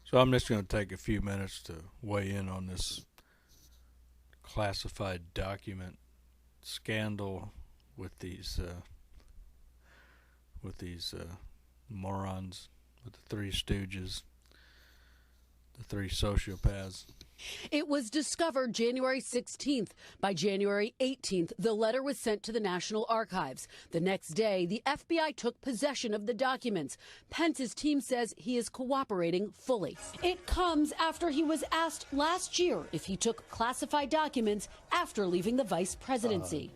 So I'm just going to take a few minutes to weigh in on this classified document scandal with these morons, with the three stooges, the three sociopaths. It was discovered January 16th. By January 18th, the letter was sent to the National Archives. The next day, the FBI took possession of the documents. Pence's team says he is cooperating fully. It comes after he was asked last year if he took classified documents after leaving the vice presidency.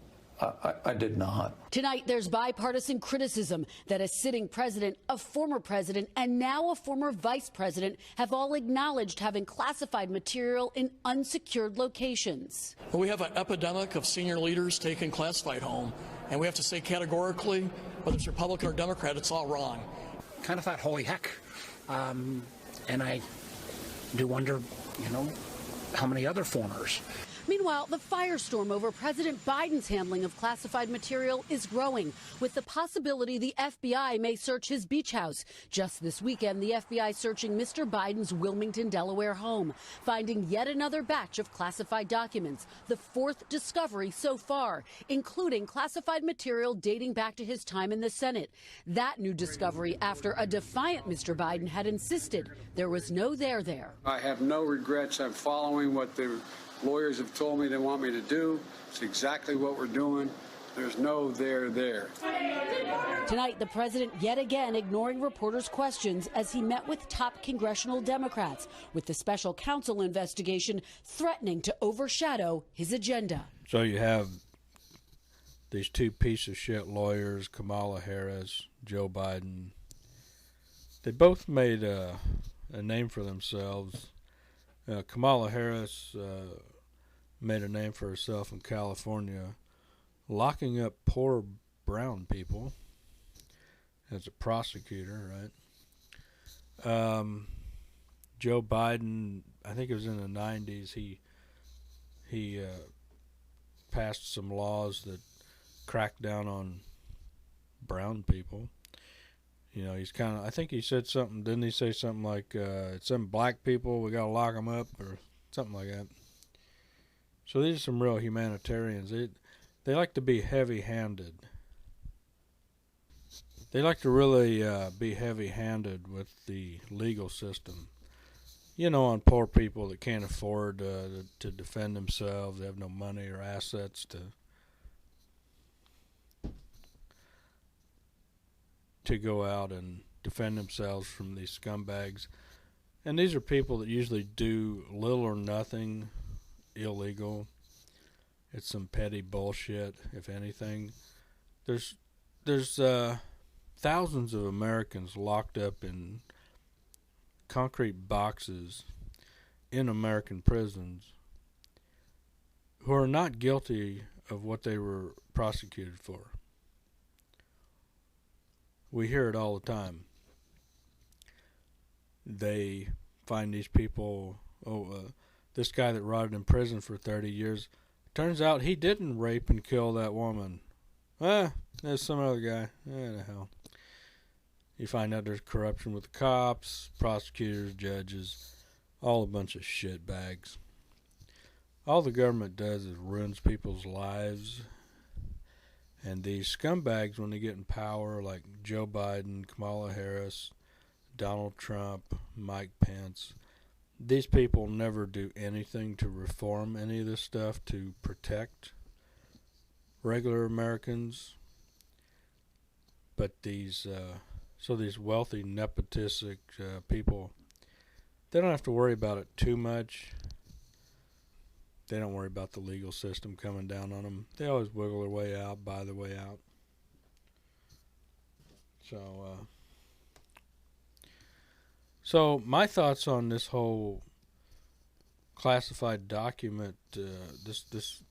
I did not. Tonight, there's bipartisan criticism that a sitting president, a former president, and now a former vice president have all acknowledged having classified material in unsecured locations. We have an epidemic of senior leaders taking classified home, and we have to say categorically, whether it's Republican or Democrat, it's all wrong. Kind of thought, holy heck. And I do wonder, how many other formers. Meanwhile, the firestorm over President Biden's handling of classified material is growing, with the possibility the FBI may search his beach house. Just this weekend, the FBI searching Mr. Biden's Wilmington, Delaware home, finding yet another batch of classified documents, the fourth discovery so far, including classified material dating back to his time in the Senate. That new discovery after a defiant Mr. Biden had insisted there was no there. I have no regrets. I'm following what the lawyers have told me they want me to do. It's exactly what we're doing. There's no there. Tonight, the president yet again ignoring reporters' questions as he met with top congressional Democrats, with the special counsel investigation threatening to overshadow his agenda. So you have these two piece of shit lawyers, Kamala Harris, Joe Biden. They both made a name for themselves. Kamala Harris made a name for herself in California, locking up poor brown people as a prosecutor, right? Joe Biden, I think it was in the 90s, he passed some laws that cracked down on brown people. He's kind of, I think he said something, didn't he say something like, it's some black people, we got to lock them up, or something like that. So these are some real humanitarians. They like to be heavy-handed. They like to really be heavy-handed with the legal system. On poor people that can't afford to defend themselves. They have no money or assets to go out and defend themselves from these scumbags. And these are people that usually do little or nothing illegal. It's some petty bullshit, if anything. There's thousands of Americans locked up in concrete boxes in American prisons who are not guilty of what they were prosecuted for. We hear it all the time. They find these people, this guy that rotted in prison for 30 years, turns out he didn't rape and kill that woman. There's some other guy. The hell. You find out there's corruption with the cops, prosecutors, judges, all a bunch of shit bags. All the government does is ruins people's lives. And these scumbags, when they get in power, like Joe Biden, Kamala Harris, Donald Trump, Mike Pence, these people never do anything to reform any of this stuff to protect regular Americans. But these wealthy, nepotistic people, they don't have to worry about it too much. They don't worry about the legal system coming down on them. They always wiggle their way out, buy their way out. So my thoughts on this whole classified document, this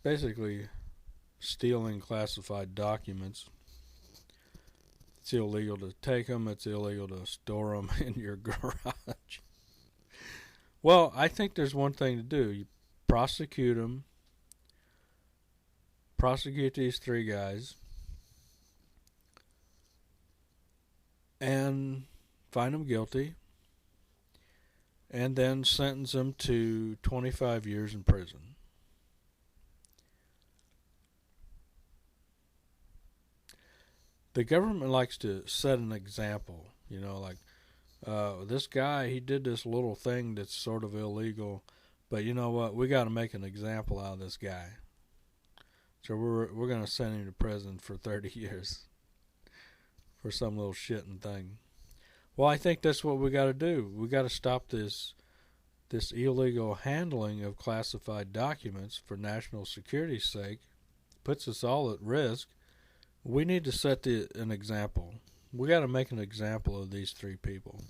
basically stealing classified documents. It's illegal to take them. It's illegal to store them in your garage. Well, I think there's one thing to do. You prosecute them. Prosecute these three guys. And find them guilty. and then sentence them to 25 years in prison. The government likes to set an example, you know, like this guy, he did this little thing that's sort of illegal, but you know what? We got to make an example out of this guy. So we're going to send him to prison for 30 years for some little shitting thing. Well, I think that's what we got to do. We got to stop this illegal handling of classified documents for national security's sake. Puts us all at risk. We need to set an example. We got to make an example of these three people.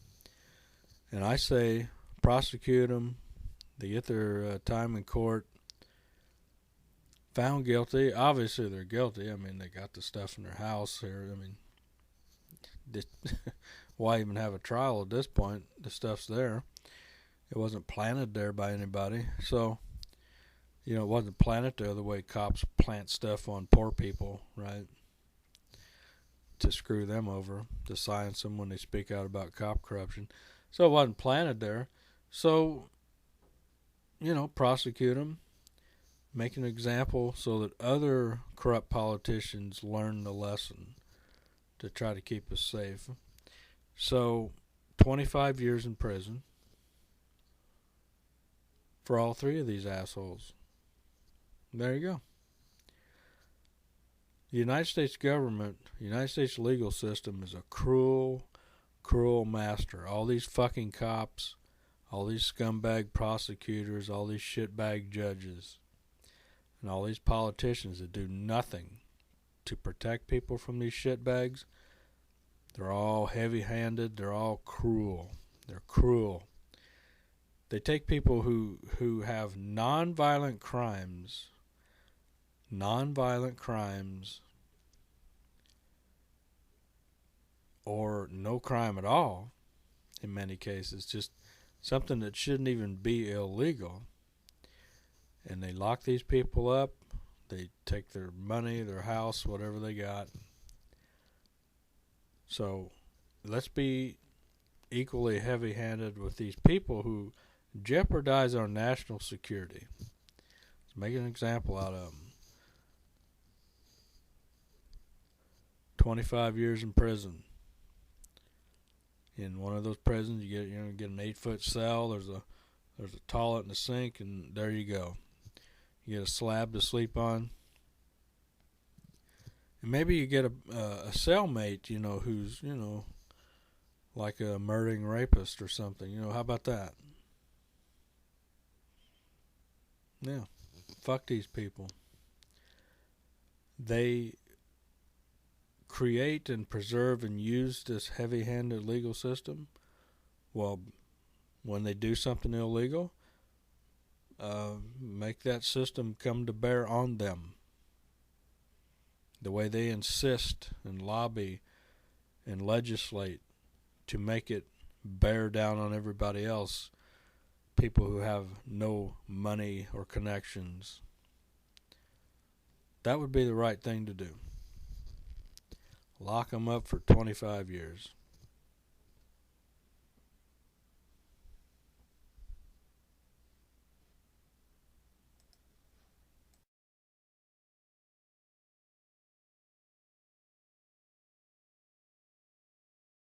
And I say prosecute them. They get their time in court. Found guilty. Obviously, they're guilty. I mean, they got the stuff in their house here. I mean, why even have a trial at this point? The stuff's there. It wasn't planted there by anybody. So, you know, it wasn't planted there the way cops plant stuff on poor people, right? To screw them over, to silence them when they speak out about cop corruption. So it wasn't planted there. So, you know, prosecute them. Make an example so that other corrupt politicians learn the lesson to try to keep us safe. So, 25 years in prison for all three of these assholes. There you go. The United States government, the United States legal system is a cruel, cruel master. All these fucking cops, all these scumbag prosecutors, all these shitbag judges, and all these politicians that do nothing to protect people from these shitbags, they're all heavy-handed. They're all cruel. They're cruel. They take people who have non-violent crimes, or no crime at all, in many cases, just something that shouldn't even be illegal. And they lock these people up. They take their money, their house, whatever they got. So let's be equally heavy-handed with these people who jeopardize our national security. Let's make an example out of them. 25 years in prison. In one of those prisons, you get an 8-foot cell. There's a toilet and a sink, and there you go. You get a slab to sleep on. And maybe you get a cellmate, you know, who's, you know, like a murdering rapist or something. You know, how about that? Yeah. Fuck these people. They create and preserve and use this heavy-handed legal system. Well, when they do something illegal, make that system come to bear on them. The way they insist and lobby and legislate to make it bear down on everybody else, people who have no money or connections. That would be the right thing to do. Lock them up for 25 years.